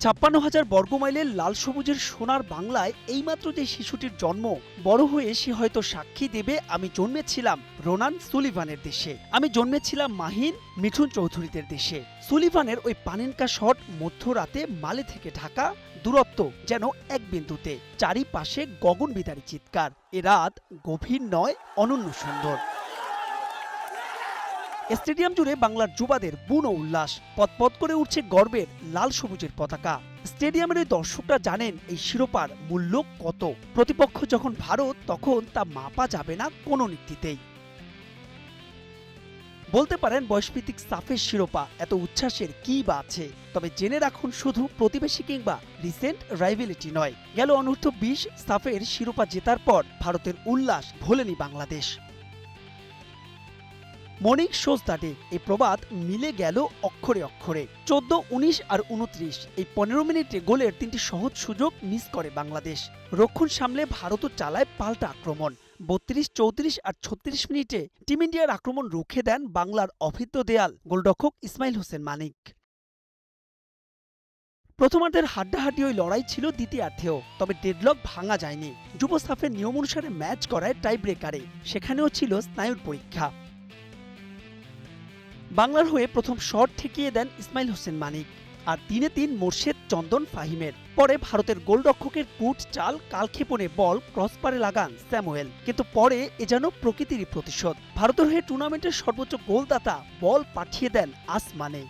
৫৬,০০০ বর্গমাইলের লাল সবুজের সোনার বাংলায় এইমাত্র যে শিশুটির জন্ম, বড় হয়ে সে হয়তো সাক্ষী দেবে আমি জন্মেছিলাম রোনান সুলিভানের দেশে, আমি জন্মেছিলাম মাহিন মিঠুন চৌধুরীদের দেশে। সুলিভানের ওই পানিনকা শট মধ্যরাতে মালে থেকে ঢাকা, দূরত্ব যেন এক বিন্দুতে, চারিপাশে গগনবিদারী চিৎকার। এ রাত গভীর নয়, অনন্য সুন্দর। স্টেডিয়াম জুড়ে বাংলার যুবাদের বুনো উল্লাস, পথ করে উঠছে গর্বের লাল সবুজের পতাকা। স্টেডিয়ামের ওই দর্শকরা জানেন এই শিরোপার মূল্য কত। প্রতিপক্ষ যখন ভারত, তখন তা মাপা যাবে না কোনো নীতিতেই। বলতে পারেন বয়সভিত্তিক সাফের শিরোপা, এত উচ্ছ্বাসের কি বা আছে। তবে জেনে রাখুন, শুধু প্রতিবেশী কিংবা রিসেন্ট রাইভেলিটি নয়, গেল অনূর্ধ্ব-20 সাফের শিরোপা জেতার পর ভারতের উল্লাস ভোলেনি Bangladesh. Morning shows the day, এই প্রবাদ মিলে গেল অক্ষরে অক্ষরে। 14, 19 আর 29 এই 15 মিনিটে গোলের 3টি সহজ সুযোগ মিস করে বাংলাদেশ। রক্ষণ সামলে ভারতও চালায় পাল্টা আক্রমণ। 32, 34 আর 36 মিনিটে টিম ইন্ডিয়ার আক্রমণ রুখে দেন বাংলার অভিজ্ঞ দেয়াল গোলরক্ষক ইসমাইল হোসেন মানিক। প্রথমার্ধের হাড্ডাহাড্ডি ওই লড়াই ছিল দ্বিতীয়ার্ধেও, তবে ডেডলক ভাঙা যায়নি। যুব সাফের নিয়ম অনুসারে ম্যাচ করায় টাই ব্রেকারে, সেখানেও ছিল স্নায়ুর পরীক্ষা। বাংলার হয়ে প্রথম শট ঠেকিয়ে দেন ইসমাইল হোসেন মানিক, আর 3-3 মোর্শেদ চন্দন ফাহিমের। পরে ভারতের গোলরক্ষকের কুট চাল, কালক্ষেপণে বল ক্রসবারে লাগান স্যামুয়েল, কিন্তু পরে এ যেন প্রকৃতিরই প্রতিশোধ। ভারতের হয়ে টুর্নামেন্টের সর্বোচ্চ গোলদাতা বল পাঠিয়ে দেন আসমানে।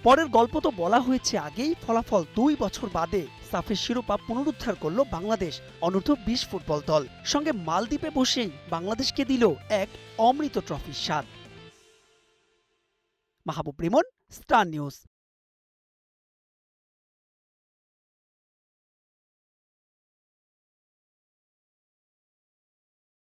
পরের গল্প তো বলা হয়েছে আগেই। ফলাফল 2 বছর বাদে সাফের শিরোপা পুনরুদ্ধার করল বাংলাদেশ অনূর্ধ্ব-20 ফুটবল দল। সঙ্গে মালদ্বীপে বসেই বাংলাদেশকে দিল এক অমৃত ট্রফির স্বাদ। মাহবুব রিমন, স্টার নিউজ।